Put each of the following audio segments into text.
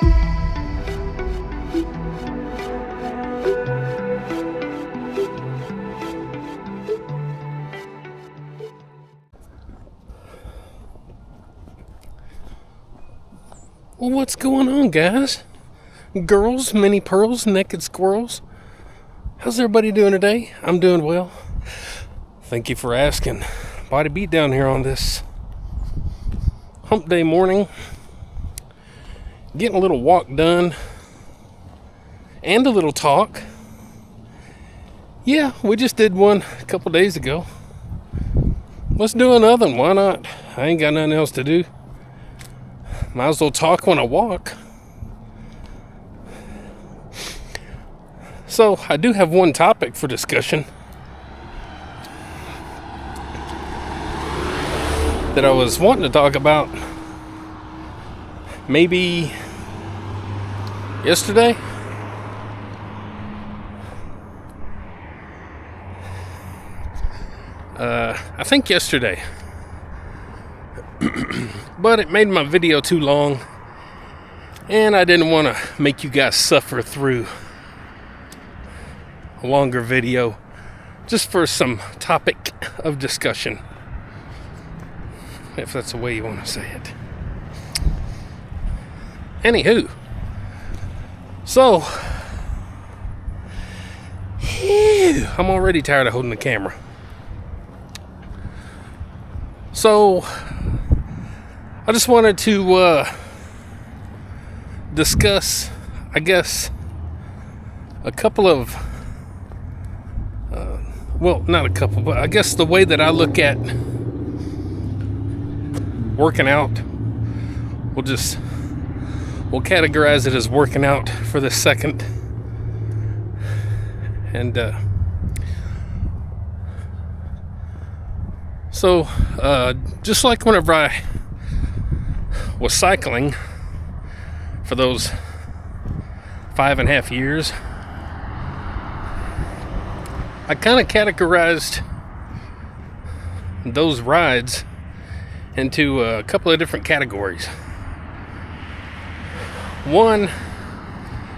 Well, what's going on, guys? Girls, mini pearls, naked squirrels. How's everybody doing today? I'm doing well. Thank you for asking. Body beat down here on this hump day morning. Getting a little walk done. And a little talk. Yeah, we just did one a couple days ago. Let's do another one. Why not? I ain't got nothing else to do. Might as well talk when I walk. So, I do have one topic for discussion that I was wanting to talk about maybe yesterday. I think yesterday. But it made my video too long, and I didn't want to make you guys suffer through a longer video just for some topic of discussion, if that's the way you want to say it. Anywho, so I'm already tired of holding the camera. So I just wanted to discuss, I guess, a couple of, well, not a couple, but I guess the way that I look at working out. We'll categorize it as working out for this second. And so just like whenever I was cycling for those 5.5 years, I kind of categorized those rides into a couple of different categories. One,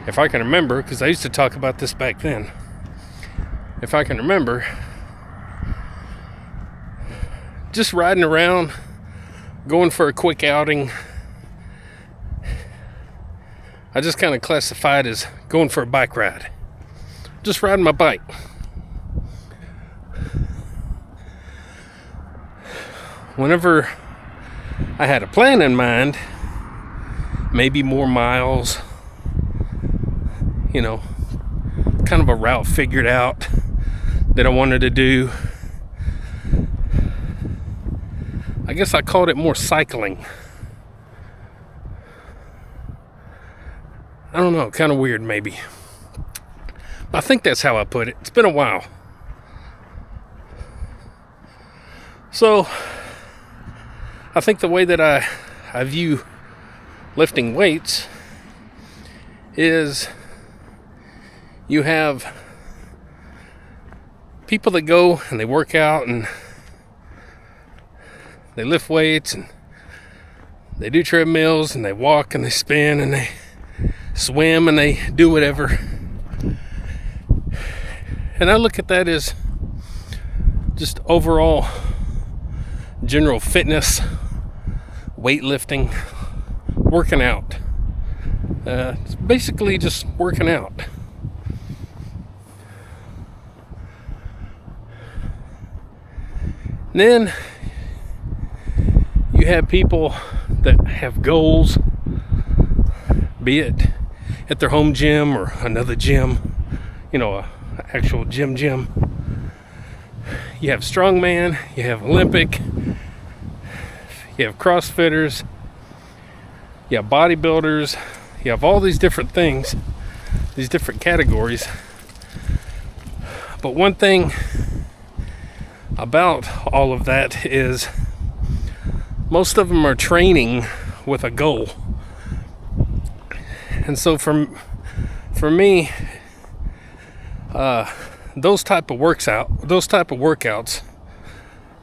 if I can remember, because I used to talk about this back then, if I can remember, just riding around, going for a quick outing. I just kind of classified as going for a bike ride. Just riding my bike. Whenever I had a plan in mind, maybe more miles, kind of a route figured out that I wanted to do. I guess I called it more cycling. I don't know, kind of weird maybe. I think that's how I put it. It's been a while. So, I think the way that I view lifting weights is you have people that go and they work out and they lift weights and they do treadmills and they walk and they spin and they swim and they do whatever. And I look at that as just overall general fitness, weightlifting, working out. It's basically just working out. Then you have people that have goals, be it at their home gym or another gym, a actual gym. You have strongman, you have Olympic, you have CrossFitters, you have bodybuilders, you have all these different things, these different categories. But one thing about all of that is most of them are training with a goal. And so for me, those type of workouts,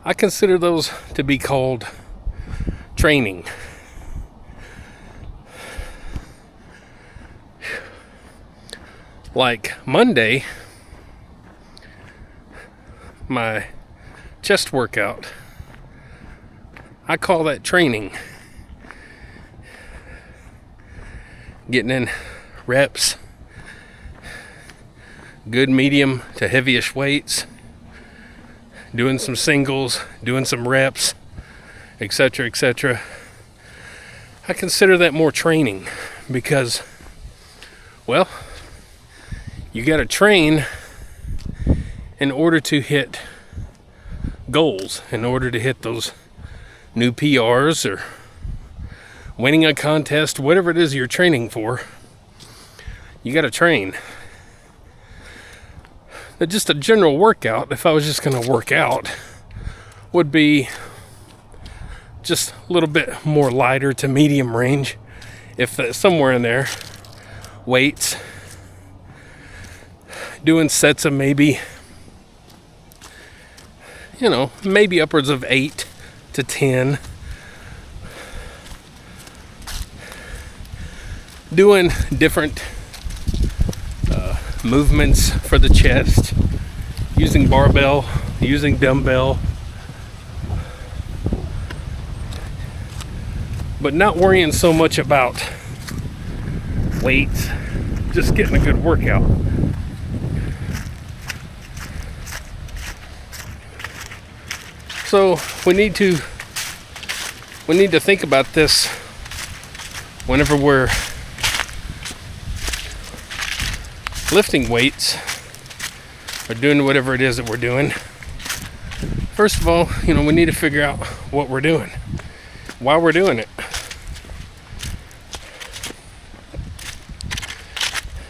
I consider those to be called training. Like Monday, my chest workout, I call that training. Getting in reps, good medium to heavyish weights, doing some singles, doing some reps, etc., etc. I consider that more training because, well, you got to train in order to hit goals, in order to hit those new PRs or winning a contest, whatever it is you're training for. You got to train. Just a general workout, if I was just going to work out, would be just a little bit more lighter to medium range, if that's somewhere in there. Weights, doing sets of maybe upwards of 8 to 10. Doing different movements for the chest, using barbell, using dumbbell, but not worrying so much about weights, just getting a good workout. So we need to think about this whenever we're lifting weights or doing whatever it is that we're doing. First of all, we need to figure out what we're doing, why we're doing it.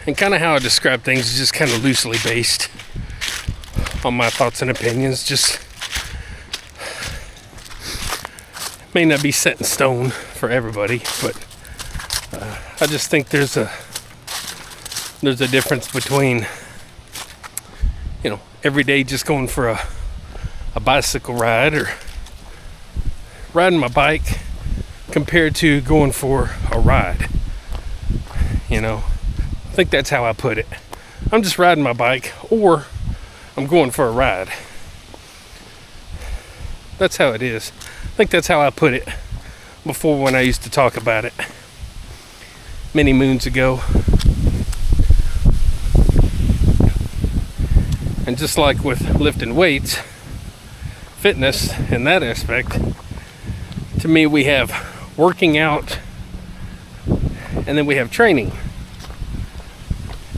And kind of how I describe things is just kind of loosely based on my thoughts and opinions. Just may not be set in stone for everybody, but I just think there's a difference between, every day just going for a bicycle ride or riding my bike compared to going for a ride. I think that's how I put it. I'm just riding my bike or I'm going for a ride. That's how it is. I think that's how I put it before when I used to talk about it many moons ago. And just like with lifting weights, fitness in that aspect, to me we have working out and then we have training.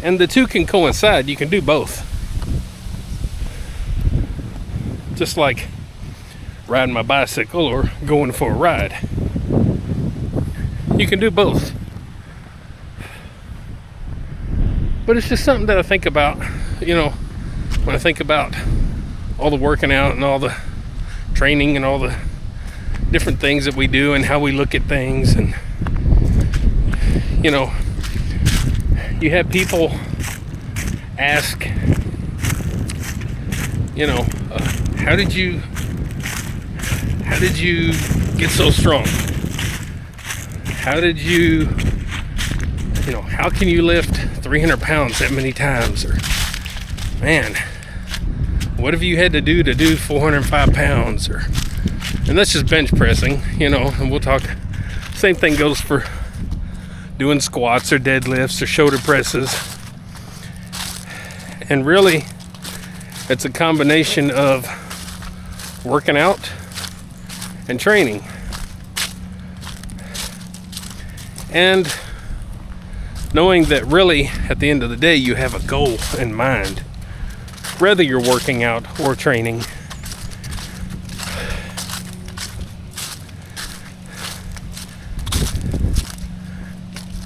And the two can coincide. You can do both. Just like riding my bicycle or going for a ride. You can do both. But it's just something that I think about, when I think about all the working out and all the training and all the different things that we do and how we look at things. And, you have people ask, how did you get so strong? How did you, how can you lift 300 pounds that many times? Or, man, what have you had to do 405 pounds? And that's just bench pressing, and we'll talk. Same thing goes for doing squats or deadlifts or shoulder presses. And really, it's a combination of working out and training. And knowing that really, at the end of the day, you have a goal in mind, whether you're working out or training.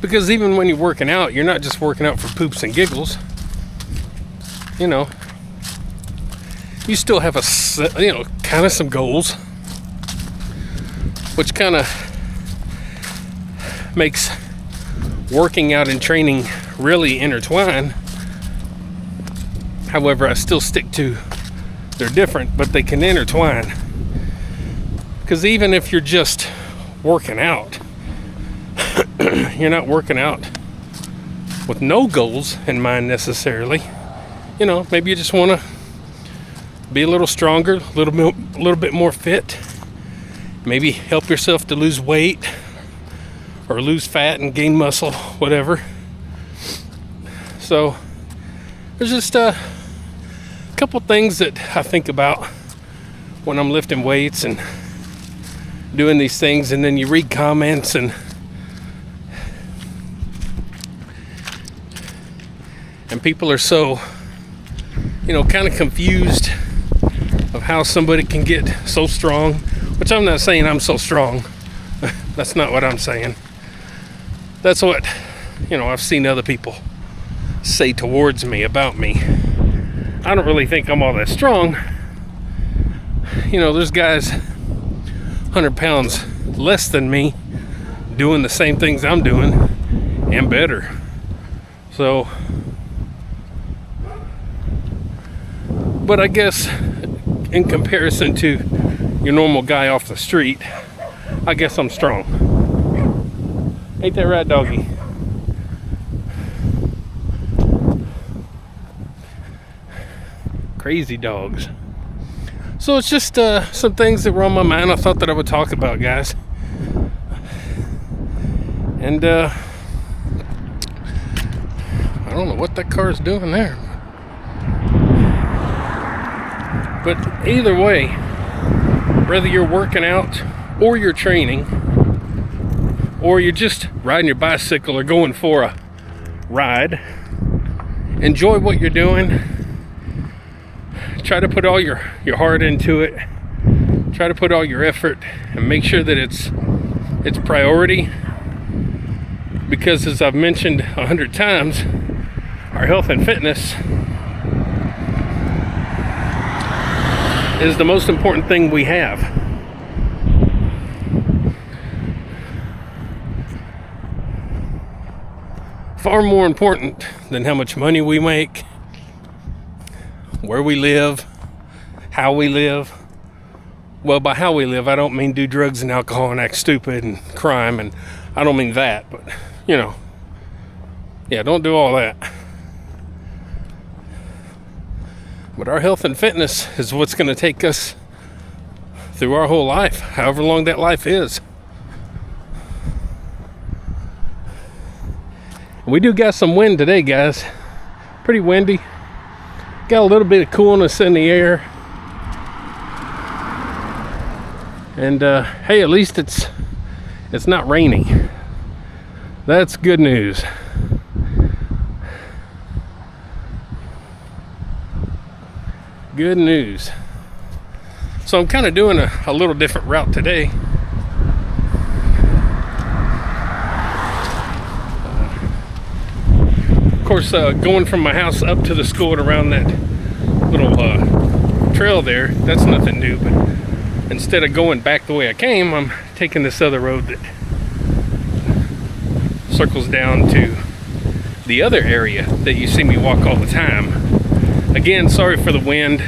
Because even when you're working out, you're not just working out for poops and giggles. You still have kind of some goals, which kind of makes working out and training really intertwine. However, I still stick to they're different, but they can intertwine. Because even if you're just working out, you're not working out with no goals in mind necessarily. You know, maybe you just want to be a little stronger, a little bit more fit. Maybe help yourself to lose weight or lose fat and gain muscle, whatever. So there's just a couple things that I think about when I'm lifting weights and doing these things, and then you read comments and people are so, you know, kind of confused of how somebody can get so strong, which I'm not saying I'm so strong. That's not what I'm saying. That's what, you know, I've seen other people say towards me about me. I don't really think I'm all that strong. You know, there's guys 100 pounds less than me doing the same things I'm doing and better. So, but I guess in comparison to your normal guy off the street, I guess I'm strong. Ain't that right, doggy? Crazy dogs. So it's just some things that were on my mind I thought that I would talk about, guys. And I don't know what that car's doing there. But either way, whether you're working out or you're training or you're just riding your bicycle or going for a ride, enjoy what you're doing. Try to put all your heart into it. Try to put all your effort and make sure that it's priority. Because as I've mentioned 100 times, our health and fitness is the most important thing we have. Far more important than how much money we make, where we live, how we live. Well, by how we live, I don't mean do drugs and alcohol and act stupid and crime, and I don't mean that, but, you know, yeah, don't do all that. But our health and fitness is what's going to take us through our whole life, however long that life is. We do got some wind today, guys. Pretty windy. Got a little bit of coolness in the air. And hey, at least it's not raining. That's good news. Good news. So I'm kind of doing a little different route today. Of course, going from my house up to the school and around that little trail there, that's nothing new. But instead of going back the way I came, I'm taking this other road that circles down to the other area that you see me walk all the time. Again, sorry for the wind.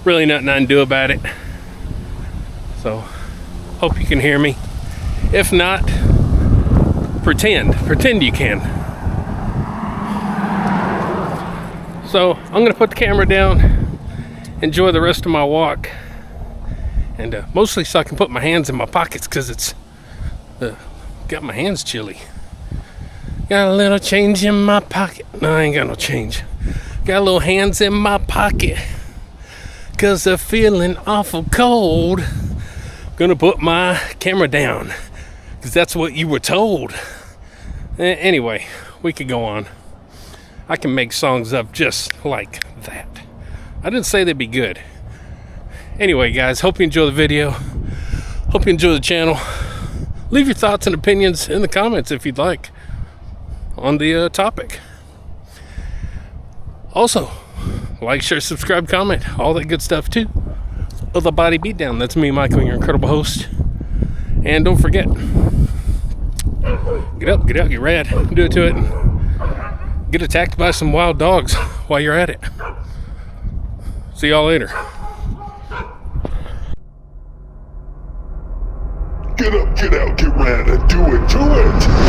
Really nothing I can do about it. So, hope you can hear me. If not, pretend you can. So, I'm gonna put the camera down, enjoy the rest of my walk, and mostly so I can put my hands in my pockets, because it's got my hands chilly. Got a little change in my pocket. No, I ain't got no change. Got a little hands in my pocket, cause they're feeling awful cold. Gonna put my camera down, cause that's what you were told. Anyway, we could go on. I can make songs up just like that. I didn't say they'd be good. Anyway, guys, hope you enjoy the video. Hope you enjoy the channel. Leave your thoughts and opinions in the comments if you'd like on the topic. Also, like, share, subscribe, comment, all that good stuff too. Of the Body Beatdown. That's me, Michael, your incredible host. And don't forget, get up, get out, get rad, do it to it. Get attacked by some wild dogs while you're at it. See y'all later. Get up, get out, get rad, and do it to it.